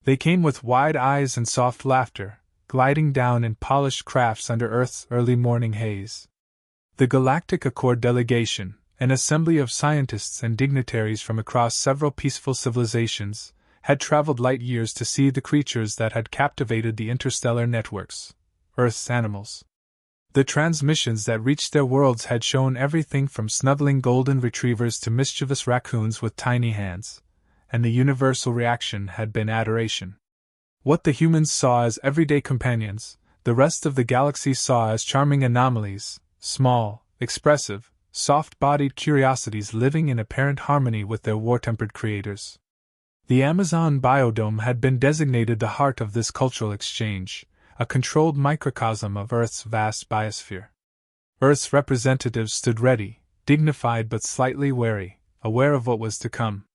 They came with wide eyes and soft laughter, gliding down in polished crafts under Earth's early morning haze. The Galactic Accord delegation, an assembly of scientists and dignitaries from across several peaceful civilizations, had traveled light years to see the creatures that had captivated the interstellar networks, Earth's animals. The transmissions that reached their worlds had shown everything from snuggling golden retrievers to mischievous raccoons with tiny hands, and the universal reaction had been adoration. What the humans saw as everyday companions, the rest of the galaxy saw as charming anomalies, small, expressive, soft-bodied curiosities living in apparent harmony with their war-tempered creators. The Amazon biodome had been designated the heart of this cultural exchange, a controlled microcosm of Earth's vast biosphere. Earth's representatives stood ready, dignified but slightly wary, aware of what was to come.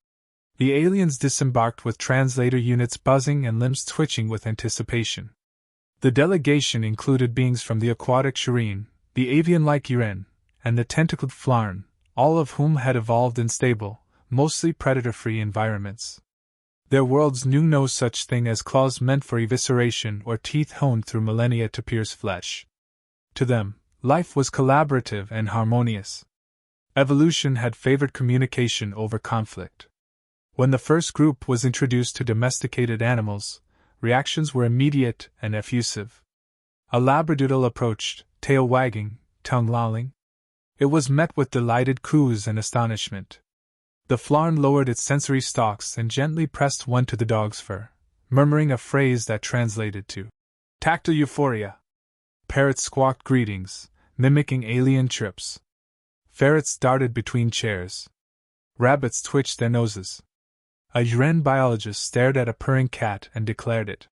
The aliens disembarked with translator units buzzing and limbs twitching with anticipation. The delegation included beings from the aquatic Shireen, the avian-like Uren, and the tentacled Flarn, all of whom had evolved in stable, mostly predator-free environments. Their worlds knew no such thing as claws meant for evisceration or teeth honed through millennia to pierce flesh. To them, life was collaborative and harmonious. Evolution had favored communication over conflict. When the first group was introduced to domesticated animals, reactions were immediate and effusive. A labradoodle approached, tail wagging, tongue lolling. It was met with delighted coos and astonishment. The Flarn lowered its sensory stalks and gently pressed one to the dog's fur, murmuring a phrase that translated to tactile euphoria. Parrots squawked greetings, mimicking alien chirps. Ferrets darted between chairs. Rabbits twitched their noses. A Uren biologist stared at a purring cat and declared it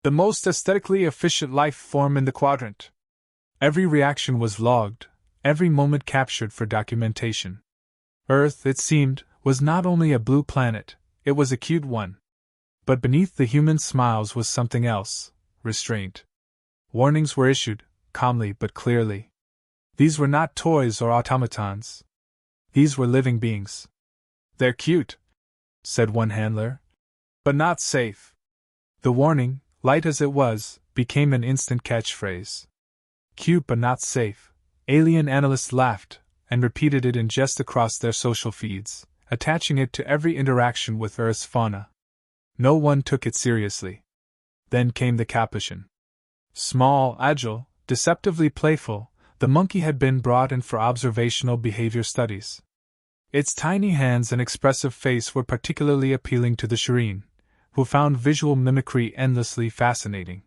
the most aesthetically efficient life form in the quadrant. Every reaction was logged, every moment captured for documentation. Earth, it seemed, was not only a blue planet, it was a cute one. But beneath the human smiles was something else, restraint. Warnings were issued, calmly but clearly. These were not toys or automatons. These were living beings. "They're cute," said one handler, "but not safe." The warning, light as it was, became an instant catchphrase. Cute but not safe. Alien analysts laughed, and repeated it in jest across their social feeds, attaching it to every interaction with Earth's fauna. No one took it seriously. Then came the Capuchin. Small, agile, deceptively playful, the monkey had been brought in for observational behavior studies. Its tiny hands and expressive face were particularly appealing to the Shireen, who found visual mimicry endlessly fascinating.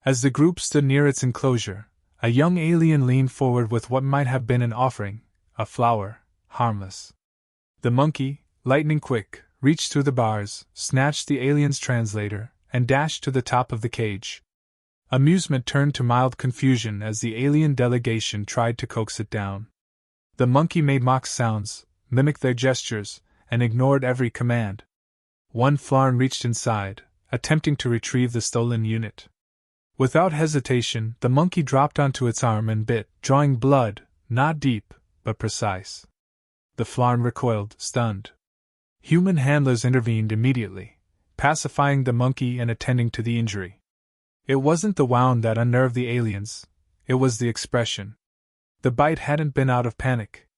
As the group stood near its enclosure, a young alien leaned forward with what might have been an offering, a flower, harmless. The monkey, lightning quick, reached through the bars, snatched the alien's translator, and dashed to the top of the cage. Amusement turned to mild confusion as the alien delegation tried to coax it down. The monkey made mock sounds, mimicked their gestures, and ignored every command. One Flarn reached inside, attempting to retrieve the stolen unit. Without hesitation, the monkey dropped onto its arm and bit, drawing blood, not deep, but precise. The Flarn recoiled, stunned. Human handlers intervened immediately, pacifying the monkey and attending to the injury. It wasn't the wound that unnerved the aliens, it was the expression. The bite hadn't been out of panic.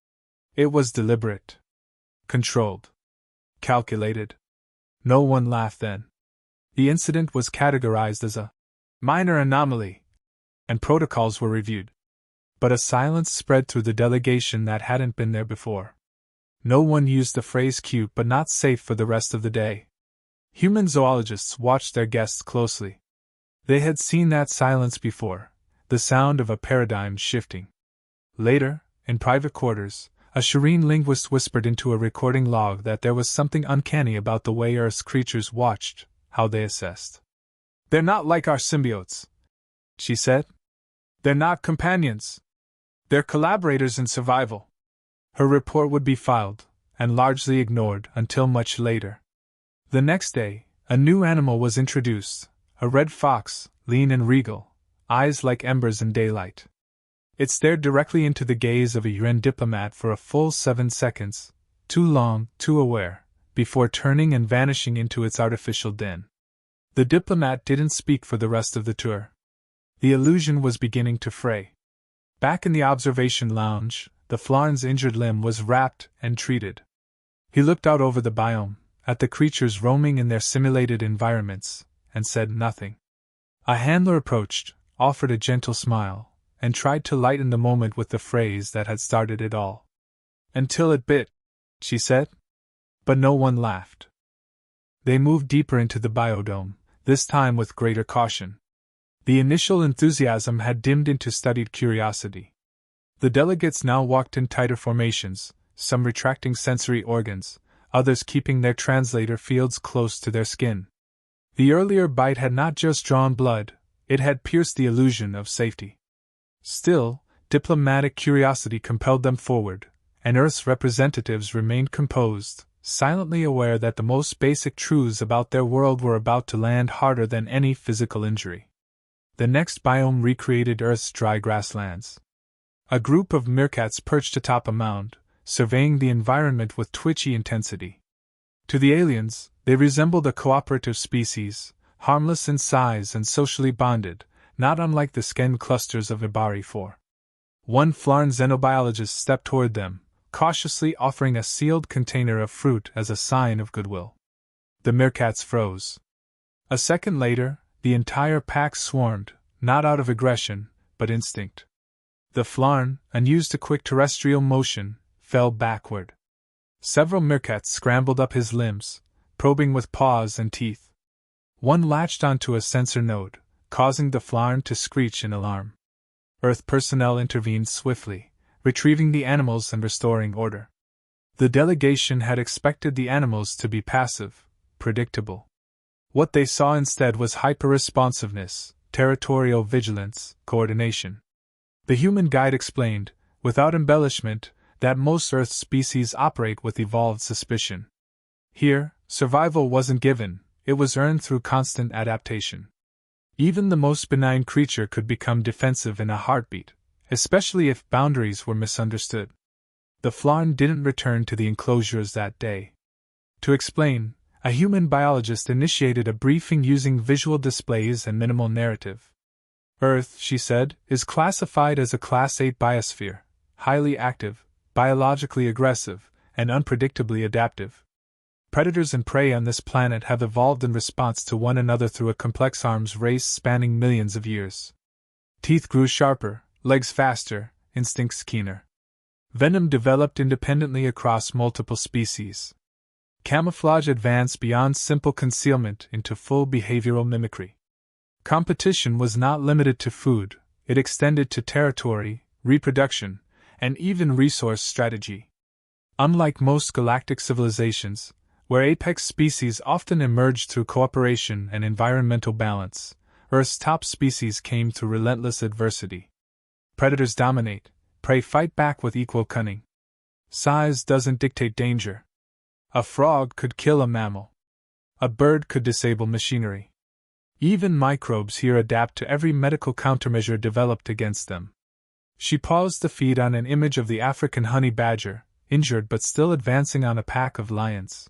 It was deliberate. Controlled. Calculated. No one laughed then. The incident was categorized as a minor anomaly, and protocols were reviewed. But a silence spread through the delegation that hadn't been there before. No one used the phrase cute but not safe for the rest of the day. Human zoologists watched their guests closely. They had seen that silence before, the sound of a paradigm shifting. Later, in private quarters, a Shireen linguist whispered into a recording log that there was something uncanny about the way Earth's creatures watched, how they assessed. "They're not like our symbiotes," she said. "They're not companions. They're collaborators in survival." Her report would be filed, and largely ignored until much later. The next day, a new animal was introduced, a red fox, lean and regal, eyes like embers in daylight. It stared directly into the gaze of a UN diplomat for a full 7 seconds, too long, too aware, before turning and vanishing into its artificial den. The diplomat didn't speak for the rest of the tour. The illusion was beginning to fray. Back in the observation lounge, the Flarn's injured limb was wrapped and treated. He looked out over the biome, at the creatures roaming in their simulated environments, and said nothing. A handler approached, offered a gentle smile, and tried to lighten the moment with the phrase that had started it all. "Until it bit," she said. But no one laughed. They moved deeper into the biodome, this time with greater caution. The initial enthusiasm had dimmed into studied curiosity. The delegates now walked in tighter formations, some retracting sensory organs, others keeping their translator fields close to their skin. The earlier bite had not just drawn blood, it had pierced the illusion of safety. Still, diplomatic curiosity compelled them forward, and Earth's representatives remained composed, silently aware that the most basic truths about their world were about to land harder than any physical injury. The next biome recreated Earth's dry grasslands. A group of meerkats perched atop a mound, surveying the environment with twitchy intensity. To the aliens, they resembled a cooperative species, harmless in size and socially bonded, not unlike the skin clusters of Ibari 4. One Flarn xenobiologist stepped toward them, cautiously offering a sealed container of fruit as a sign of goodwill. The meerkats froze. A second later, the entire pack swarmed, not out of aggression, but instinct. The Flarn, unused to quick terrestrial motion, fell backward. Several meerkats scrambled up his limbs, probing with paws and teeth. One latched onto a sensor node, causing the Flarn to screech in alarm. Earth personnel intervened swiftly, retrieving the animals and restoring order. The delegation had expected the animals to be passive, predictable. What they saw instead was hyper-responsiveness, territorial vigilance, coordination. The human guide explained, without embellishment, that most Earth species operate with evolved suspicion. Here, survival wasn't given, it was earned through constant adaptation. Even the most benign creature could become defensive in a heartbeat, especially if boundaries were misunderstood. The Flarn didn't return to the enclosures that day. To explain, a human biologist initiated a briefing using visual displays and minimal narrative. Earth, she said, is classified as a Class 8 biosphere, highly active, biologically aggressive, and unpredictably adaptive. Predators and prey on this planet have evolved in response to one another through a complex arms race spanning millions of years. Teeth grew sharper, legs faster, instincts keener. Venom developed independently across multiple species. Camouflage advanced beyond simple concealment into full behavioral mimicry. Competition was not limited to food, it extended to territory, reproduction, and even resource strategy. Unlike most galactic civilizations, where apex species often emerged through cooperation and environmental balance, Earth's top species came through relentless adversity. Predators dominate, prey fight back with equal cunning. Size doesn't dictate danger. A frog could kill a mammal. A bird could disable machinery. Even microbes here adapt to every medical countermeasure developed against them. She paused to feed on an image of the African honey badger, injured but still advancing on a pack of lions.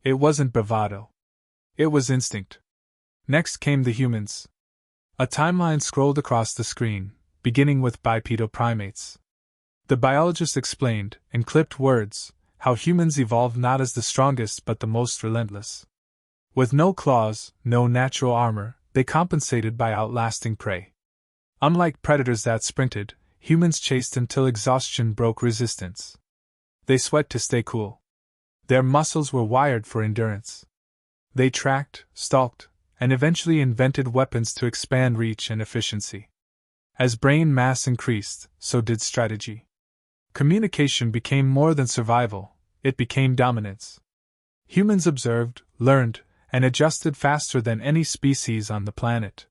It wasn't bravado. It was instinct. Next came the humans. A timeline scrolled across the screen, beginning with bipedal primates. The biologist explained, in clipped words, how humans evolved not as the strongest but the most relentless. With no claws, no natural armor, they compensated by outlasting prey. Unlike predators that sprinted, humans chased until exhaustion broke resistance. They sweat to stay cool. Their muscles were wired for endurance. They tracked, stalked, and eventually invented weapons to expand reach and efficiency. As brain mass increased, so did strategy. Communication became more than survival, it became dominance. Humans observed, learned, and adjusted faster than any species on the planet.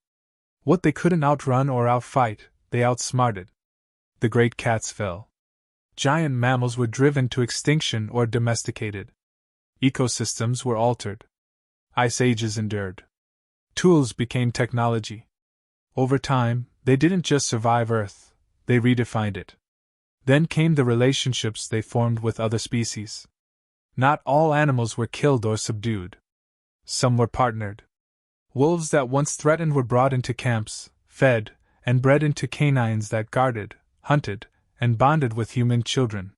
What they couldn't outrun or outfight, they outsmarted. The great cats fell. Giant mammals were driven to extinction or domesticated. Ecosystems were altered. Ice ages endured. Tools became technology. Over time, they didn't just survive Earth, they redefined it. Then came the relationships they formed with other species. Not all animals were killed or subdued. Some were partnered. Wolves that once threatened were brought into camps, fed, and bred into canines that guarded, hunted, and bonded with human children.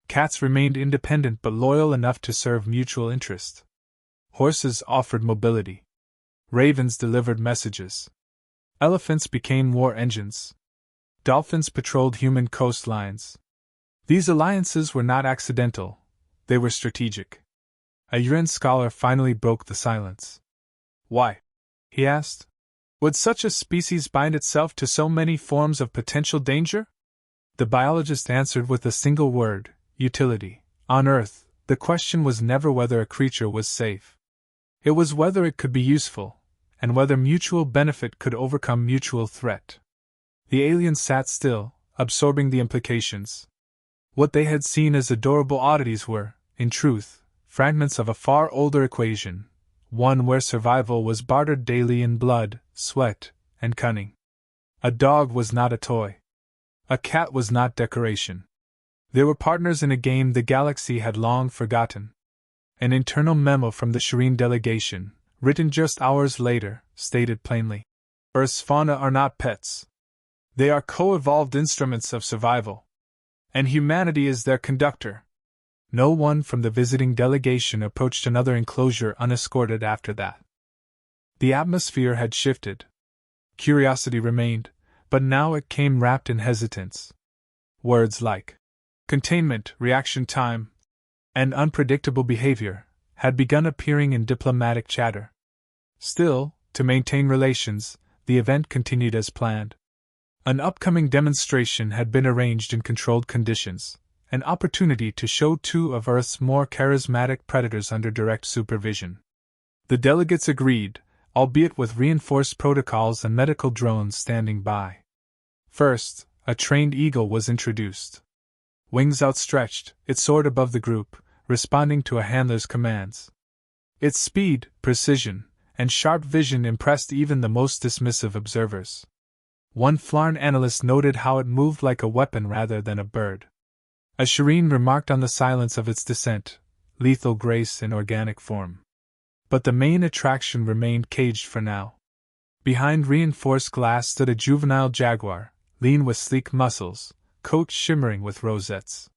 Cats remained independent but loyal enough to serve mutual interest. Horses offered mobility. Ravens delivered messages. Elephants became war engines. Dolphins patrolled human coastlines. These alliances were not accidental, they were strategic. A UN scholar finally broke the silence. Why? He asked. Would such a species bind itself to so many forms of potential danger? The biologist answered with a single word: utility. On Earth, the question was never whether a creature was safe. It was whether it could be useful, and whether mutual benefit could overcome mutual threat. The aliens sat still, absorbing the implications. What they had seen as adorable oddities were, in truth, fragments of a far older equation, one where survival was bartered daily in blood, sweat, and cunning. A dog was not a toy. A cat was not decoration. They were partners in a game the galaxy had long forgotten. An internal memo from the Shireen delegation, written just hours later, stated plainly: Earth's fauna are not pets. They are co-evolved instruments of survival. And humanity is their conductor. No one from the visiting delegation approached another enclosure unescorted after that. The atmosphere had shifted. Curiosity remained, but now it came wrapped in hesitance. Words like containment, reaction time, and unpredictable behavior had begun appearing in diplomatic chatter. Still, to maintain relations, the event continued as planned. An upcoming demonstration had been arranged in controlled conditions, an opportunity to show two of Earth's more charismatic predators under direct supervision. The delegates agreed, albeit with reinforced protocols and medical drones standing by. First, a trained eagle was introduced. Wings outstretched, it soared above the group, responding to a handler's commands. Its speed, precision, and sharp vision impressed even the most dismissive observers. One Flarn analyst noted how it moved like a weapon rather than a bird. A Shireen remarked on the silence of its descent, lethal grace in organic form. But the main attraction remained caged for now. Behind reinforced glass stood a juvenile jaguar, lean with sleek muscles, coat shimmering with rosettes.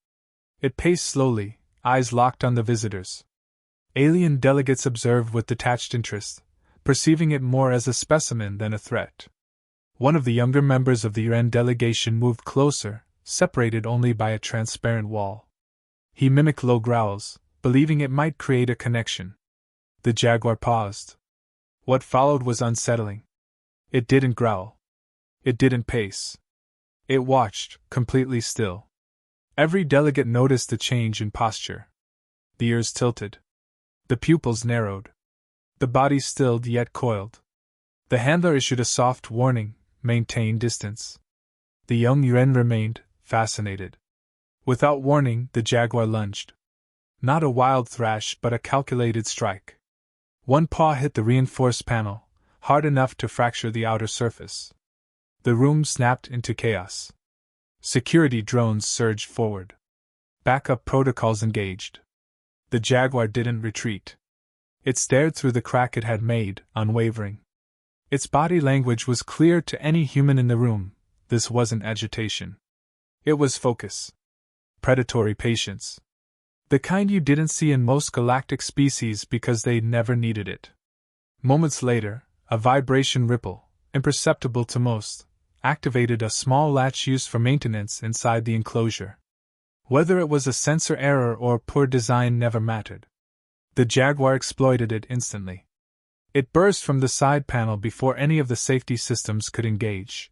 It paced slowly, eyes locked on the visitors. Alien delegates observed with detached interest, perceiving it more as a specimen than a threat. One of the younger members of the UN delegation moved closer, separated only by a transparent wall. He mimicked low growls, believing it might create a connection. The jaguar paused. What followed was unsettling. It didn't growl. It didn't pace. It watched, completely still. Every delegate noticed the change in posture. The ears tilted. The pupils narrowed. The body stilled yet coiled. The handler issued a soft warning: maintain distance. The young Yuan remained, fascinated. Without warning, the jaguar lunged. Not a wild thrash, but a calculated strike. One paw hit the reinforced panel, hard enough to fracture the outer surface. The room snapped into chaos. Security drones surged forward. Backup protocols engaged. The jaguar didn't retreat. It stared through the crack it had made, unwavering. Its body language was clear to any human in the room: this wasn't agitation. It was focus. Predatory patience. The kind you didn't see in most galactic species because they never needed it. Moments later, a vibration ripple, imperceptible to most, activated a small latch used for maintenance inside the enclosure. Whether it was a sensor error or poor design never mattered. The jaguar exploited it instantly. It burst from the side panel before any of the safety systems could engage.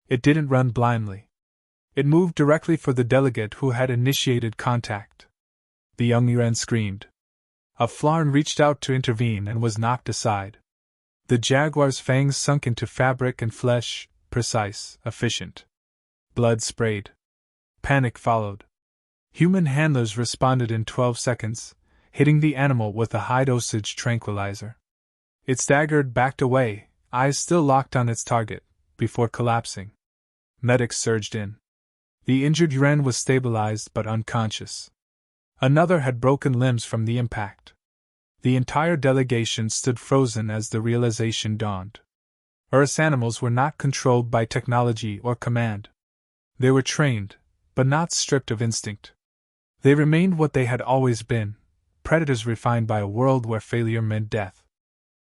It didn't run blindly. It moved directly for the delegate who had initiated contact. The young Yuan screamed. A Flarn reached out to intervene and was knocked aside. The jaguar's fangs sunk into fabric and flesh, precise, efficient. Blood sprayed. Panic followed. Human handlers responded in 12 seconds, hitting the animal with a high-dosage tranquilizer. It staggered, backed away, eyes still locked on its target, before collapsing. Medics surged in. The injured Yuan was stabilized but unconscious. Another had broken limbs from the impact. The entire delegation stood frozen as the realization dawned. Earth's animals were not controlled by technology or command. They were trained, but not stripped of instinct. They remained what they had always been, predators refined by a world where failure meant death.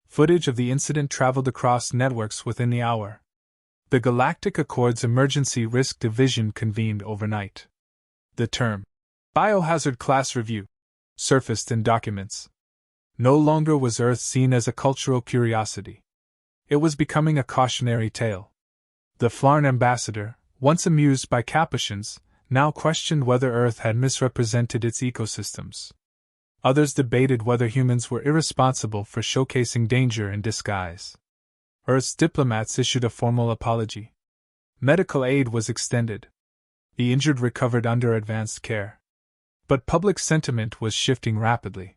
Footage of the incident traveled across networks within the hour. The Galactic Accord's Emergency Risk Division convened overnight. The term, Biohazard Class Review, surfaced in documents. No longer was Earth seen as a cultural curiosity. It was becoming a cautionary tale. The Flarn ambassador, once amused by Capuchins, now questioned whether Earth had misrepresented its ecosystems. Others debated whether humans were irresponsible for showcasing danger in disguise. Earth's diplomats issued a formal apology. Medical aid was extended. The injured recovered under advanced care. But public sentiment was shifting rapidly.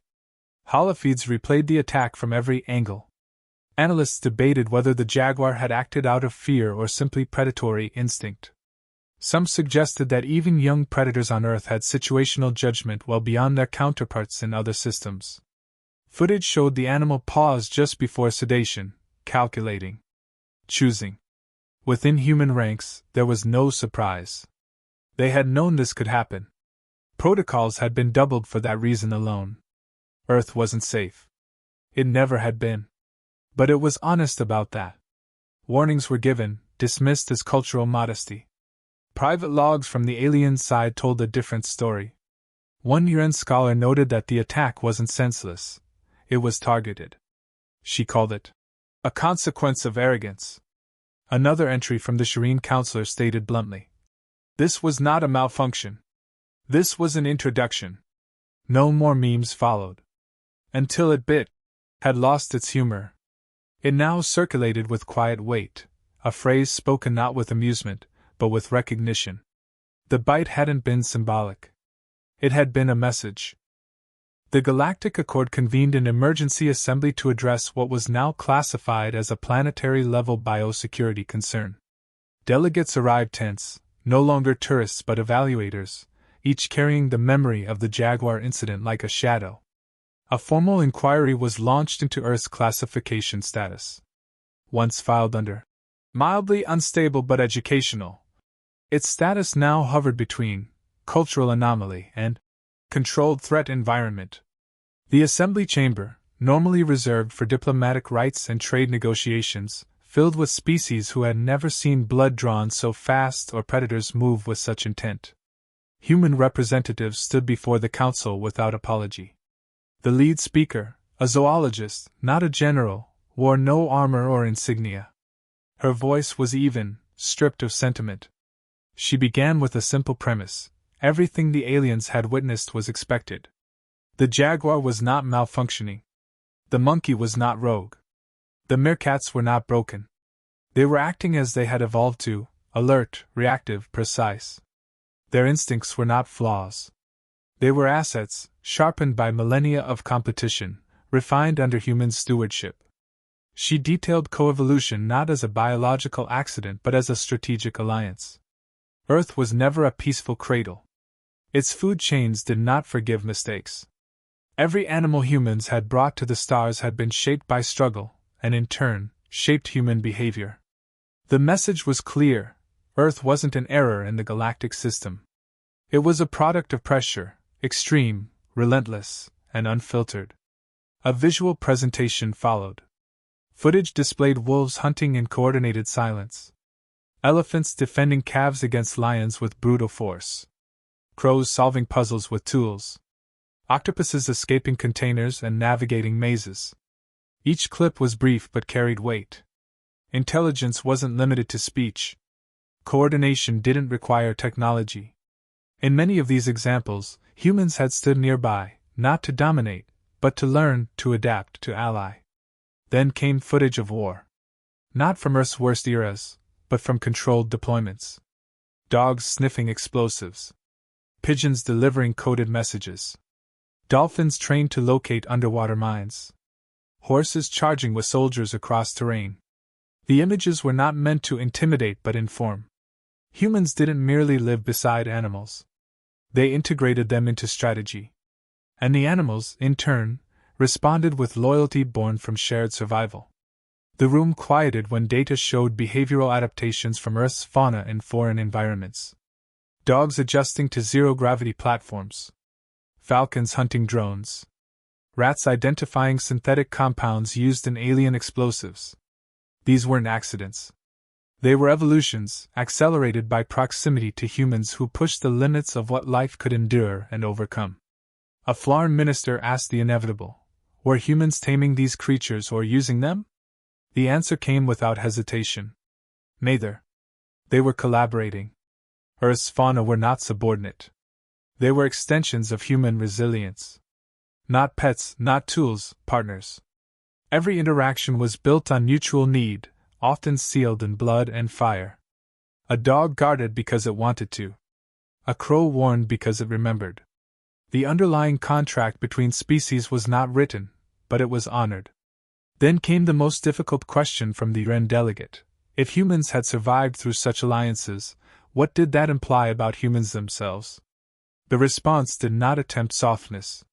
Holofeeds replayed the attack from every angle. Analysts debated whether the Jaguar had acted out of fear or simply predatory instinct. Some suggested that even young predators on Earth had situational judgment well beyond their counterparts in other systems. Footage showed the animal pause just before sedation, calculating, choosing. Within human ranks, there was no surprise. They had known this could happen. Protocols had been doubled for that reason alone. Earth wasn't safe. It never had been. But it was honest about that. Warnings were given, dismissed as cultural modesty. Private logs from the alien side told a different story. One UN scholar noted that the attack wasn't senseless. It was targeted. She called it a consequence of arrogance. Another entry from the Shireen counselor stated bluntly, "This was not a malfunction. This was an introduction." No more memes followed. Until it bit, had lost its humor. It now circulated with quiet weight, a phrase spoken not with amusement, but with recognition. The bite hadn't been symbolic. It had been a message. The Galactic Accord convened an emergency assembly to address what was now classified as a planetary-level biosecurity concern. Delegates arrived tense, no longer tourists but evaluators, each carrying the memory of the Jaguar incident like a shadow. A formal inquiry was launched into Earth's classification status. Once filed under mildly unstable but educational, its status now hovered between cultural anomaly and controlled threat environment. The assembly chamber, normally reserved for diplomatic rights and trade negotiations, filled with species who had never seen blood drawn so fast or predators move with such intent. Human representatives stood before the council without apology. The lead speaker, a zoologist, not a general, wore no armor or insignia. Her voice was even, stripped of sentiment. She began with a simple premise: everything the aliens had witnessed was expected. The Jaguar was not malfunctioning. The monkey was not rogue. The meerkats were not broken. They were acting as they had evolved to: alert, reactive, precise. Their instincts were not flaws. They were assets, sharpened by millennia of competition, refined under human stewardship. She detailed coevolution not as a biological accident but as a strategic alliance. Earth was never a peaceful cradle. Its food chains did not forgive mistakes. Every animal humans had brought to the stars had been shaped by struggle, and in turn, shaped human behavior. The message was clear: Earth wasn't an error in the galactic system. It was a product of pressure, extreme, relentless, and unfiltered. A visual presentation followed. Footage displayed wolves hunting in coordinated silence. Elephants defending calves against lions with brutal force. Crows solving puzzles with tools. Octopuses escaping containers and navigating mazes. Each clip was brief but carried weight. Intelligence wasn't limited to speech. Coordination didn't require technology. In many of these examples, humans had stood nearby, not to dominate, but to learn, to adapt, to ally. Then came footage of war. Not from Earth's worst eras, but from controlled deployments. Dogs sniffing explosives. Pigeons delivering coded messages. Dolphins trained to locate underwater mines. Horses charging with soldiers across terrain. The images were not meant to intimidate but inform. Humans didn't merely live beside animals. They integrated them into strategy. And the animals, in turn, responded with loyalty born from shared survival. The room quieted when data showed behavioral adaptations from Earth's fauna in foreign environments. Dogs adjusting to zero-gravity platforms. Falcons hunting drones. Rats identifying synthetic compounds used in alien explosives. These weren't accidents. They were evolutions, accelerated by proximity to humans who pushed the limits of what life could endure and overcome. A foreign minister asked the inevitable: were humans taming these creatures or using them? The answer came without hesitation. Neither. They were collaborating. Earth's fauna were not subordinate. They were extensions of human resilience. Not pets, not tools, partners. Every interaction was built on mutual need, often sealed in blood and fire. A dog guarded because it wanted to. A crow warned because it remembered. The underlying contract between species was not written, but it was honored. Then came the most difficult question from the UN delegate. If humans had survived through such alliances, what did that imply about humans themselves? The response did not attempt softness.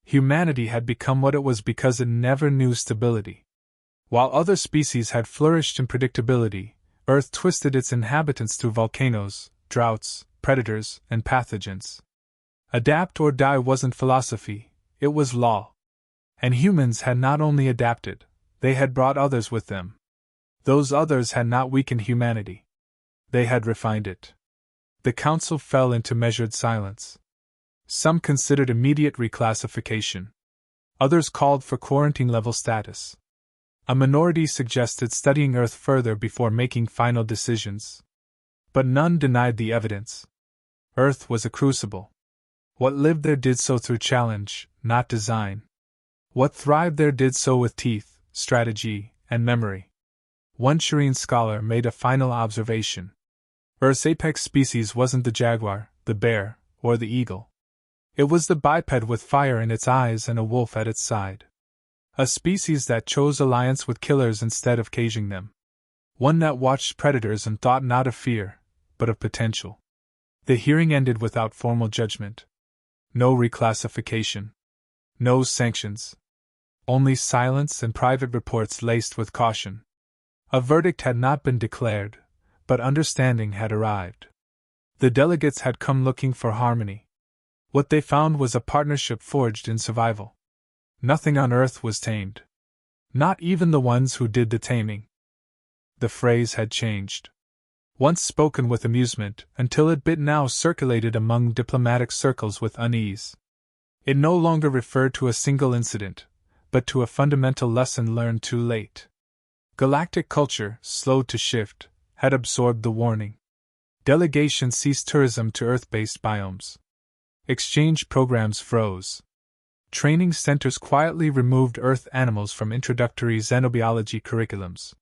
Humanity had become what it was because it never knew stability. While other species had flourished in predictability, Earth twisted its inhabitants through volcanoes, droughts, predators, and pathogens. Adapt or die wasn't philosophy, it was law. And humans had not only adapted, they had brought others with them. Those others had not weakened humanity. They had refined it. The council fell into measured silence. Some considered immediate reclassification. Others called for quarantine-level status. A minority suggested studying Earth further before making final decisions. But none denied the evidence. Earth was a crucible. What lived there did so through challenge, not design. What thrived there did so with teeth, strategy, and memory. One Shireen scholar made a final observation. Earth's apex species wasn't the jaguar, the bear, or the eagle. It was the biped with fire in its eyes and a wolf at its side. A species that chose alliance with killers instead of caging them. One that watched predators and thought not of fear, but of potential. The hearing ended without formal judgment. No reclassification. No sanctions. Only silence and private reports laced with caution. A verdict had not been declared, but understanding had arrived. The delegates had come looking for harmony. What they found was a partnership forged in survival. Nothing on Earth was tamed. Not even the ones who did the taming. The phrase had changed. Once spoken with amusement, until it now circulated among diplomatic circles with unease. It no longer referred to a single incident, but to a fundamental lesson learned too late. Galactic culture, slow to shift, had absorbed the warning. Delegations ceased tourism to Earth-based biomes. Exchange programs froze. Training centers quietly removed Earth animals from introductory xenobiology curriculums.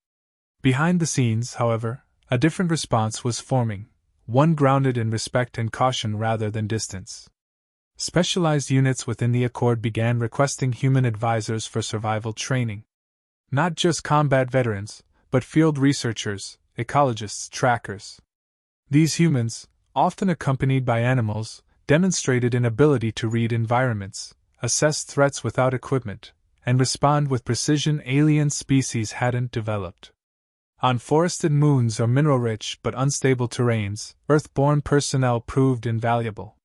Behind the scenes, however, a different response was forming, one grounded in respect and caution rather than distance. Specialized units within the Accord began requesting human advisors for survival training. Not just combat veterans, but field researchers, ecologists, trackers. These humans, often accompanied by animals, demonstrated an ability to read environments, assess threats without equipment, and respond with precision alien species hadn't developed. On forested moons or mineral-rich but unstable terrains, Earth-born personnel proved invaluable.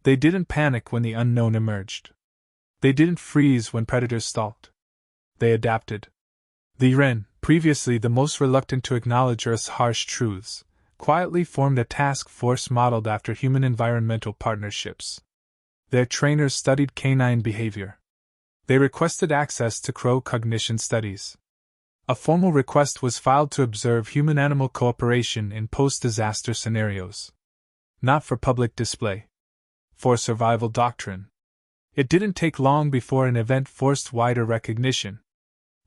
They didn't panic when the unknown emerged. They didn't freeze when predators stalked. They adapted. The UN, previously the most reluctant to acknowledge Earth's harsh truths, quietly formed a task force modeled after human environmental partnerships. Their trainers studied canine behavior. They requested access to crow cognition studies. A formal request was filed to observe human-animal cooperation in post-disaster scenarios. Not for public display. For survival doctrine. It didn't take long before an event forced wider recognition.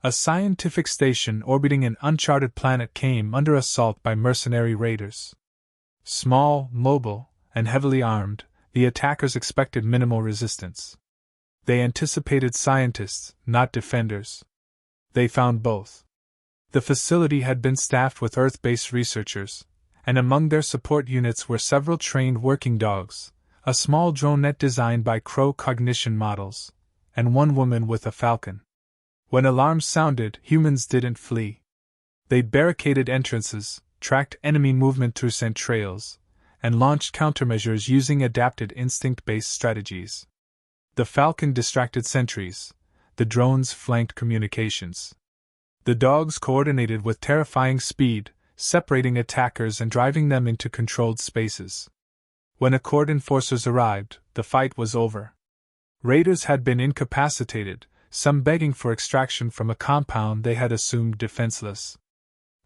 A scientific station orbiting an uncharted planet came under assault by mercenary raiders. Small, mobile, and heavily armed, the attackers expected minimal resistance. They anticipated scientists, not defenders. They found both. The facility had been staffed with Earth-based researchers, and among their support units were several trained working dogs, a small drone net designed by crow cognition models, and one woman with a falcon. When alarms sounded, humans didn't flee. They barricaded entrances, tracked enemy movement through scent trails, and launched countermeasures using adapted instinct-based strategies. The falcon distracted sentries. The drones flanked communications. The dogs coordinated with terrifying speed, separating attackers and driving them into controlled spaces. When Accord enforcers arrived, the fight was over. Raiders had been incapacitated, some begging for extraction from a compound they had assumed defenseless.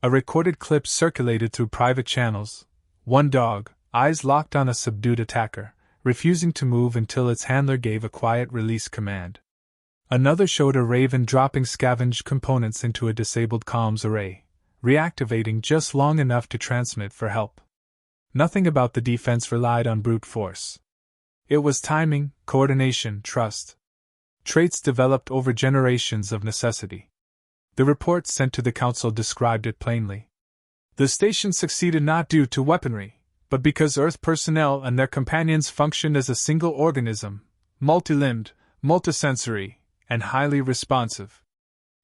A recorded clip circulated through private channels. One dog, eyes locked on a subdued attacker, refusing to move until its handler gave a quiet release command. Another showed a raven dropping scavenged components into a disabled comms array, reactivating just long enough to transmit for help. Nothing about the defense relied on brute force. It was timing, coordination, trust. Traits developed over generations of necessity. The report sent to the council described it plainly. The station succeeded not due to weaponry, but because Earth personnel and their companions functioned as a single organism, multi-limbed, multisensory, and highly responsive.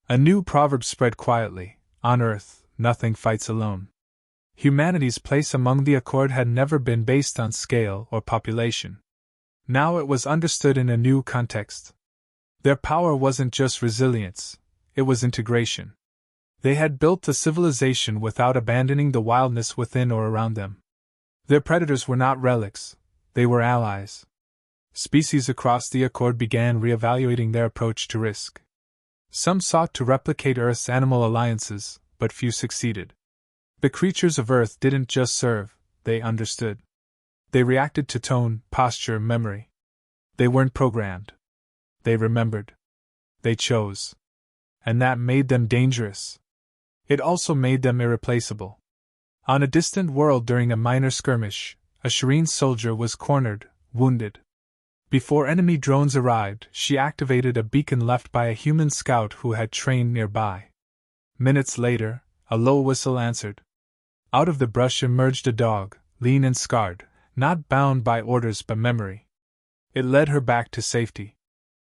A new proverb spread quietly: on Earth, nothing fights alone. Humanity's place among the Accord had never been based on scale or population. Now it was understood in a new context. Their power wasn't just resilience, it was integration. They had built a civilization without abandoning the wildness within or around them. Their predators were not relics, they were allies. Species across the Accord began reevaluating their approach to risk. Some sought to replicate Earth's animal alliances, but few succeeded. The creatures of Earth didn't just serve, they understood. They reacted to tone, posture, memory. They weren't programmed. They remembered. They chose. And that made them dangerous. It also made them irreplaceable. On a distant world during a minor skirmish, a Shireen soldier was cornered, wounded. Before enemy drones arrived, she activated a beacon left by a human scout who had trained nearby. Minutes later, a low whistle answered. Out of the brush emerged a dog, lean and scarred, not bound by orders but memory. It led her back to safety.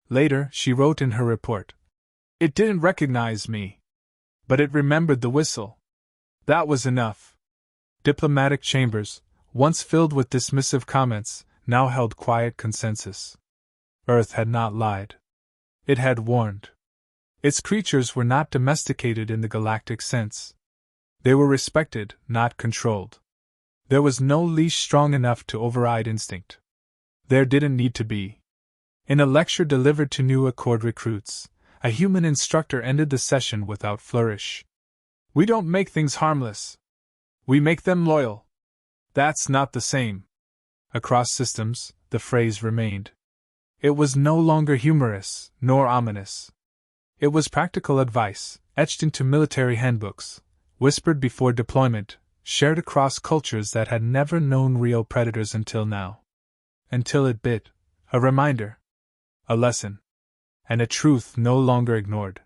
Later, she wrote in her report, "It didn't recognize me, but it remembered the whistle. That was enough." Diplomatic chambers, once filled with dismissive comments, now held quiet consensus. Earth had not lied. It had warned. Its creatures were not domesticated in the galactic sense. They were respected, not controlled. There was no leash strong enough to override instinct. There didn't need to be. In a lecture delivered to new Accord recruits, a human instructor ended the session without flourish. "We don't make things harmless. We make them loyal. That's not the same." Across systems, the phrase remained. It was no longer humorous, nor ominous. It was practical advice, etched into military handbooks, whispered before deployment, shared across cultures that had never known real predators until now. Until it bit. A reminder. A lesson. And a truth no longer ignored.